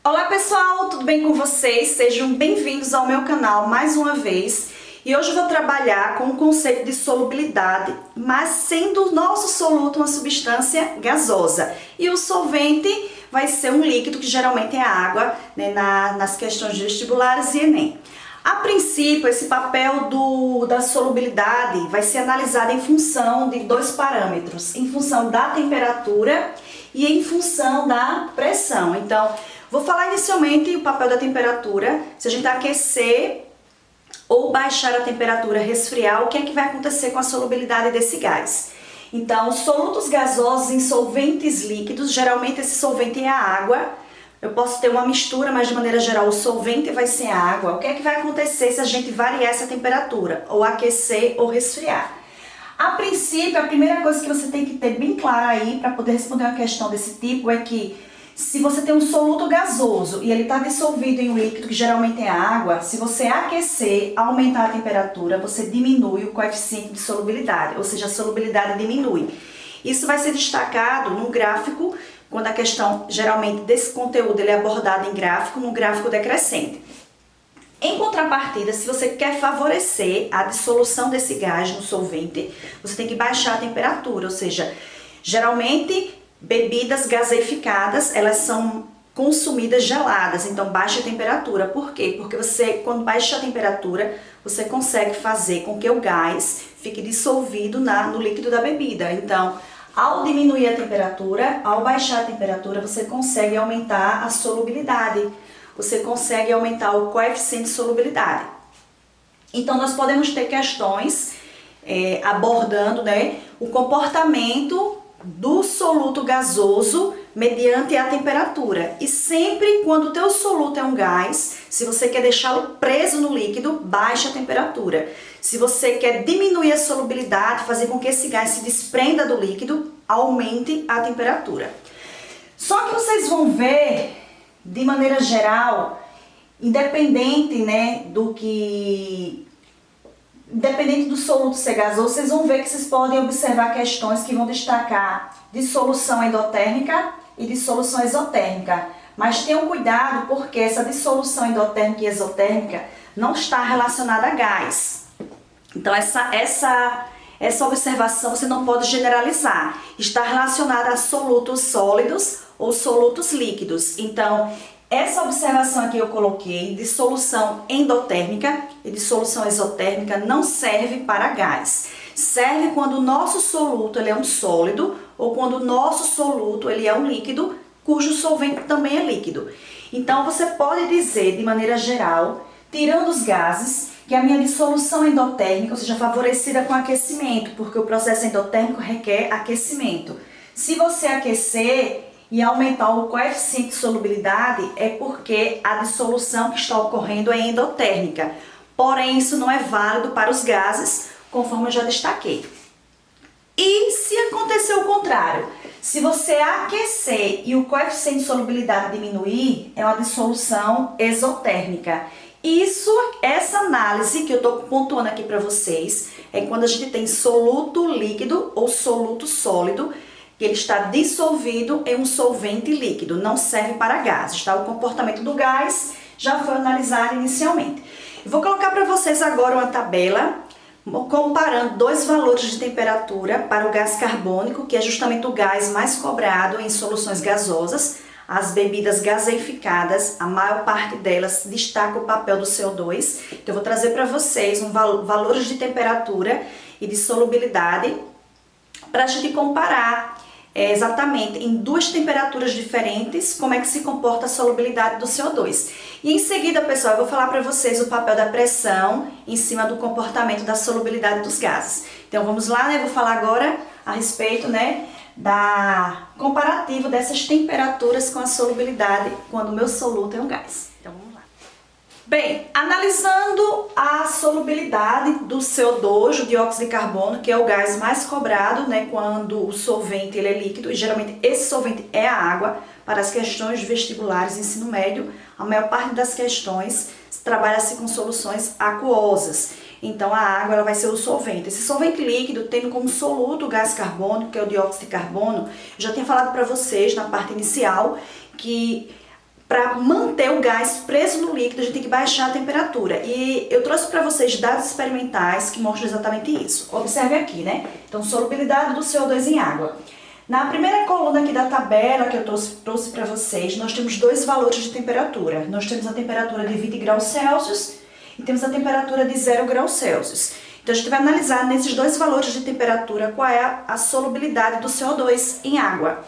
Olá pessoal, tudo bem com vocês? Sejam bem-vindos ao meu canal mais uma vez. E hoje eu vou trabalhar com o conceito de solubilidade, mas sendo o nosso soluto uma substância gasosa. E o solvente vai ser um líquido que geralmente é água, né, nas questões vestibulares e Enem. A princípio, esse papel da solubilidade vai ser analisado em função de dois parâmetros, em função da temperatura e em função da pressão. Então, vou falar inicialmente o papel da temperatura. Se a gente aquecer ou baixar a temperatura, resfriar, o que é que vai acontecer com a solubilidade desse gás? Então, solutos gasosos em solventes líquidos, geralmente esse solvente é a água. Eu posso ter uma mistura, mas de maneira geral o solvente vai ser a água. O que é que vai acontecer se a gente variar essa temperatura? Ou aquecer ou resfriar? A princípio, a primeira coisa que você tem que ter bem clara aí para poder responder uma questão desse tipo é que se você tem um soluto gasoso e ele está dissolvido em um líquido que geralmente é água, se você aquecer, aumentar a temperatura, você diminui o coeficiente de solubilidade, ou seja, a solubilidade diminui. Isso vai ser destacado num gráfico, quando a questão geralmente desse conteúdo ele é abordado em gráfico, no gráfico decrescente. Em contrapartida, se você quer favorecer a dissolução desse gás no solvente, você tem que baixar a temperatura, ou seja, geralmente bebidas gaseificadas, elas são consumidas geladas, então baixa a temperatura. Por quê? Porque você, quando baixa a temperatura, você consegue fazer com que o gás fique dissolvido no líquido da bebida. Então, ao diminuir a temperatura, ao baixar a temperatura, você consegue aumentar a solubilidade, você consegue aumentar o coeficiente de solubilidade. Então, nós podemos ter questões abordando, né, o comportamento do soluto gasoso mediante a temperatura. E sempre quando o teu soluto é um gás, se você quer deixá-lo preso no líquido, baixe a temperatura. Se você quer diminuir a solubilidade, fazer com que esse gás se desprenda do líquido, aumente a temperatura. Só que vocês vão ver, de maneira geral, independente, né, independente do soluto ser gasoso, vocês vão ver que vocês podem observar questões que vão destacar dissolução endotérmica e dissolução exotérmica. Mas tenham cuidado porque essa dissolução endotérmica e exotérmica não está relacionada a gás. Então essa observação você não pode generalizar. Está relacionada a solutos sólidos ou solutos líquidos. Então, essa observação aqui eu coloquei, dissolução endotérmica e dissolução exotérmica, não serve para gás. Serve quando o nosso soluto ele é um sólido ou quando o nosso soluto ele é um líquido, cujo solvente também é líquido. Então, você pode dizer, de maneira geral, tirando os gases, que a minha dissolução endotérmica, ou seja, favorecida com aquecimento, porque o processo endotérmico requer aquecimento. Se você aquecer e aumentar o coeficiente de solubilidade, é porque a dissolução que está ocorrendo é endotérmica. Porém, isso não é válido para os gases, conforme eu já destaquei. E se acontecer o contrário, se você aquecer e o coeficiente de solubilidade diminuir, é uma dissolução exotérmica. Essa análise que eu estou pontuando aqui para vocês é quando a gente tem soluto líquido ou soluto sólido, que ele está dissolvido em um solvente líquido, não serve para gases, tá? O comportamento do gás já foi analisado inicialmente. Eu vou colocar para vocês agora uma tabela comparando dois valores de temperatura para o gás carbônico, que é justamente o gás mais cobrado em soluções gasosas. As bebidas gaseificadas, a maior parte delas destaca o papel do CO2. Então, eu vou trazer para vocês valores de temperatura e de solubilidade para a gente comparar exatamente em duas temperaturas diferentes como é que se comporta a solubilidade do CO2. E em seguida, pessoal, eu vou falar para vocês o papel da pressão em cima do comportamento da solubilidade dos gases. Então vamos lá, né? Eu vou falar agora a respeito, né, da comparativo dessas temperaturas com a solubilidade quando o meu soluto é um gás. Então vamos lá. Bem, analisando a solubilidade do CO2, o dióxido de carbono, que é o gás mais cobrado, né, quando o solvente ele é líquido, e geralmente esse solvente é a água. Para as questões vestibulares ensino médio, a maior parte das questões trabalha-se com soluções aquosas. Então a água ela vai ser o solvente. Esse solvente líquido tendo como soluto o gás carbônico, que é o dióxido de carbono, eu já tinha falado para vocês na parte inicial que para manter o gás preso no líquido, a gente tem que baixar a temperatura. E eu trouxe para vocês dados experimentais que mostram exatamente isso. Observe aqui, né? Então, solubilidade do CO2 em água. Na primeira coluna aqui da tabela que eu trouxe para vocês, nós temos dois valores de temperatura. Nós temos a temperatura de 20 graus Celsius e temos a temperatura de 0 graus Celsius. Então, a gente vai analisar nesses dois valores de temperatura qual é a solubilidade do CO2 em água.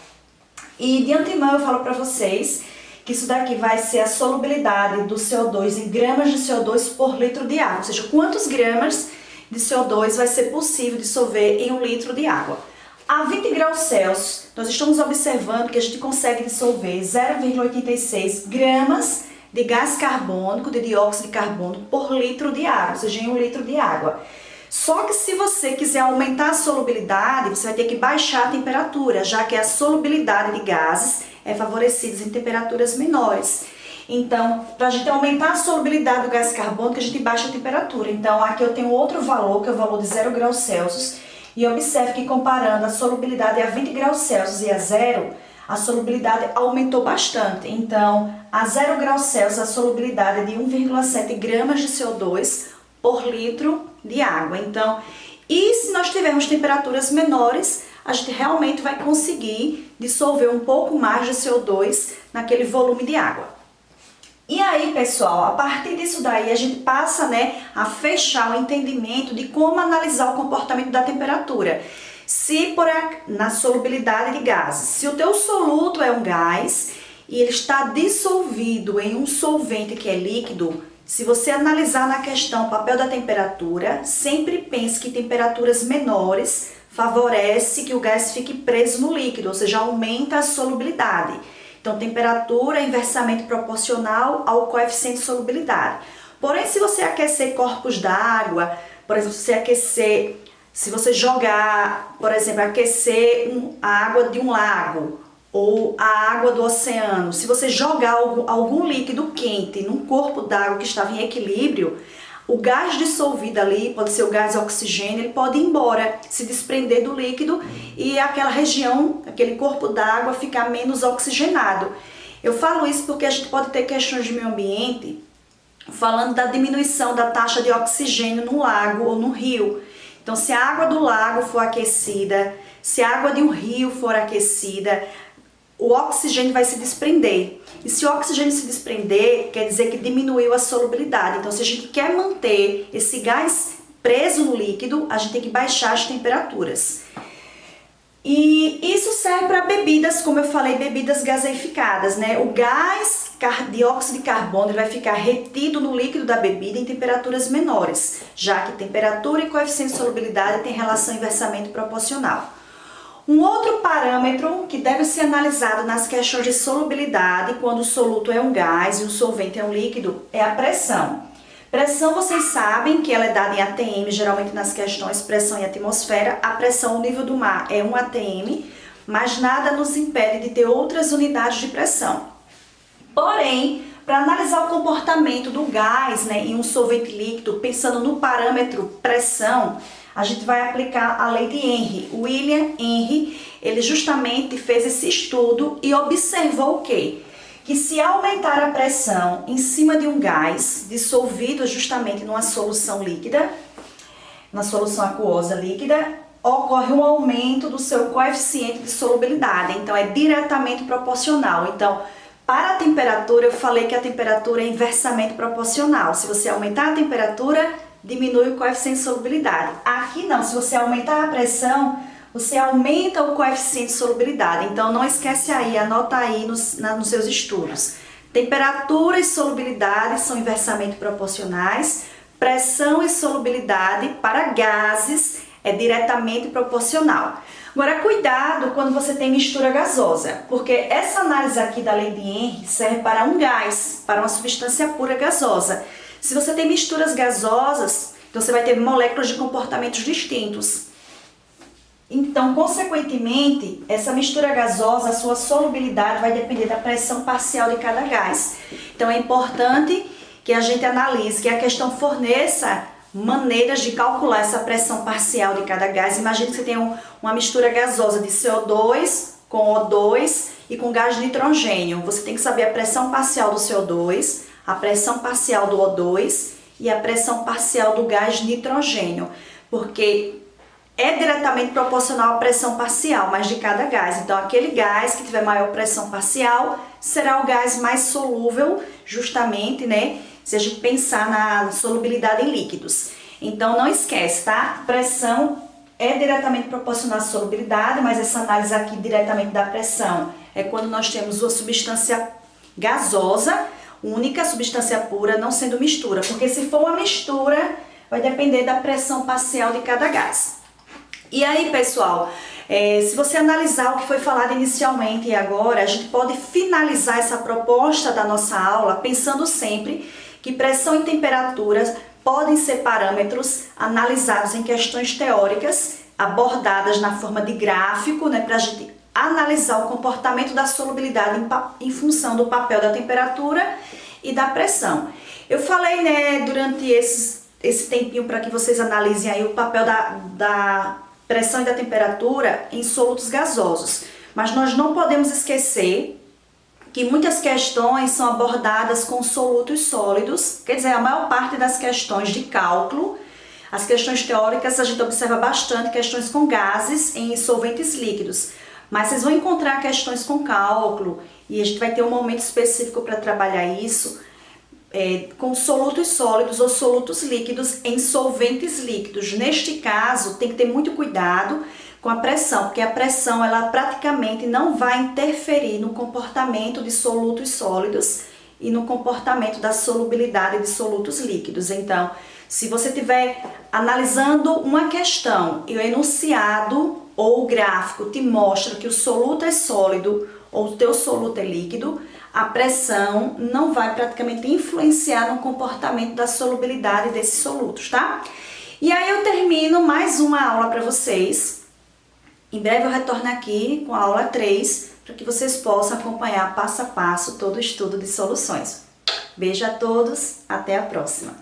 E de antemão eu falo para vocês que isso daqui vai ser a solubilidade do CO2 em gramas de CO2 por litro de água, ou seja, quantos gramas de CO2 vai ser possível dissolver em 1 litro de água. A 20 graus Celsius, nós estamos observando que a gente consegue dissolver 0,86 gramas de gás carbônico, de dióxido de carbono, por litro de água, ou seja, em 1 litro de água. Só que se você quiser aumentar a solubilidade, você vai ter que baixar a temperatura, já que a solubilidade de gases é favorecida em temperaturas menores. Então, para a gente aumentar a solubilidade do gás carbônico, a gente baixa a temperatura. Então, aqui eu tenho outro valor, que é o valor de 0 graus Celsius. E observe que comparando a solubilidade a 20 graus Celsius e a 0, a solubilidade aumentou bastante. Então, a 0 graus Celsius, a solubilidade é de 1,7 gramas de CO2 por litro de água. Então, e se nós tivermos temperaturas menores, a gente realmente vai conseguir dissolver um pouco mais de CO2 naquele volume de água. E aí, pessoal, a partir disso daí a gente passa, a fechar o entendimento de como analisar o comportamento da temperatura. Se na solubilidade de gases, se o teu soluto é um gás e ele está dissolvido em um solvente que é líquido, se você analisar na questão o papel da temperatura, sempre pense que temperaturas menores favorece que o gás fique preso no líquido, ou seja, aumenta a solubilidade. Então, temperatura é inversamente proporcional ao coeficiente de solubilidade. Porém, se você aquecer corpos d'água, por exemplo, se você jogar, por exemplo, aquecer a água de um lago ou a água do oceano, se você jogar algum líquido quente num corpo d'água que estava em equilíbrio, o gás dissolvido ali, pode ser o gás oxigênio, ele pode ir embora, se desprender do líquido e aquela região, aquele corpo d'água ficar menos oxigenado. Eu falo isso porque a gente pode ter questões de meio ambiente falando da diminuição da taxa de oxigênio no lago ou no rio. Então, se a água do lago for aquecida, se a água de um rio for aquecida, o oxigênio vai se desprender. E se o oxigênio se desprender, quer dizer que diminuiu a solubilidade. Então, se a gente quer manter esse gás preso no líquido, a gente tem que baixar as temperaturas. E isso serve para bebidas, como eu falei, bebidas gaseificadas, O gás dióxido de carbono ele vai ficar retido no líquido da bebida em temperaturas menores, já que temperatura e coeficiente de solubilidade têm relação inversamente proporcional. Um outro parâmetro que deve ser analisado nas questões de solubilidade, quando o soluto é um gás e o solvente é um líquido, é a pressão. Pressão, vocês sabem que ela é dada em ATM, geralmente nas questões pressão em atmosfera. A pressão ao nível do mar é 1 ATM, mas nada nos impede de ter outras unidades de pressão. Porém, para analisar o comportamento do gás em um solvente líquido, pensando no parâmetro pressão, a gente vai aplicar a lei de Henry. William Henry, ele justamente fez esse estudo e observou o quê? Que se aumentar a pressão em cima de um gás dissolvido justamente numa solução líquida, na solução aquosa líquida, ocorre um aumento do seu coeficiente de solubilidade. Então, é diretamente proporcional. Então, para a temperatura, eu falei que a temperatura é inversamente proporcional. Se você aumentar a temperatura, diminui o coeficiente de solubilidade. Aqui não, se você aumentar a pressão, você aumenta o coeficiente de solubilidade. Então, não esquece aí, anota aí nos seus estudos. Temperatura e solubilidade são inversamente proporcionais. Pressão e solubilidade para gases é diretamente proporcional. Agora, cuidado quando você tem mistura gasosa, porque essa análise aqui da lei de Henry serve para um gás, para uma substância pura gasosa. Se você tem misturas gasosas, então você vai ter moléculas de comportamentos distintos. Então, consequentemente, essa mistura gasosa, a sua solubilidade vai depender da pressão parcial de cada gás. Então, é importante que a gente analise, que a questão forneça maneiras de calcular essa pressão parcial de cada gás. Imagine que você tem uma mistura gasosa de CO2 com O2 e com gás de nitrogênio. Você tem que saber a pressão parcial do CO2, a pressão parcial do O2 e a pressão parcial do gás de nitrogênio, porque é diretamente proporcional à pressão parcial, mas de cada gás. Então, aquele gás que tiver maior pressão parcial será o gás mais solúvel, justamente, né? Se a gente pensar na solubilidade em líquidos. Então, não esquece, tá? Pressão é diretamente proporcional à solubilidade, mas essa análise aqui diretamente da pressão é quando nós temos uma substância gasosa, única, substância pura, não sendo mistura. Porque se for uma mistura, vai depender da pressão parcial de cada gás. E aí, pessoal, se você analisar o que foi falado inicialmente e agora, a gente pode finalizar essa proposta da nossa aula pensando sempre que pressão e temperatura podem ser parâmetros analisados em questões teóricas, abordadas na forma de gráfico, né, para a gente analisar o comportamento da solubilidade em função do papel da temperatura e da pressão. Eu falei, né, durante esse tempinho para que vocês analisem aí o papel da pressão e da temperatura em solutos gasosos. Mas nós não podemos esquecer que muitas questões são abordadas com solutos sólidos, quer dizer, a maior parte das questões de cálculo, as questões teóricas a gente observa bastante questões com gases em solventes líquidos, mas vocês vão encontrar questões com cálculo e a gente vai ter um momento específico para trabalhar isso, com solutos sólidos ou solutos líquidos em solventes líquidos. Neste caso, tem que ter muito cuidado com a pressão, porque a pressão ela praticamente não vai interferir no comportamento de solutos sólidos e no comportamento da solubilidade de solutos líquidos. Então, se você estiver analisando uma questão e o enunciado ou o gráfico te mostra que o soluto é sólido ou o teu soluto é líquido, a pressão não vai praticamente influenciar no comportamento da solubilidade desses solutos, tá? E aí eu termino mais uma aula para vocês. Em breve eu retorno aqui com a aula 3, para que vocês possam acompanhar passo a passo todo o estudo de soluções. Beijo a todos, até a próxima!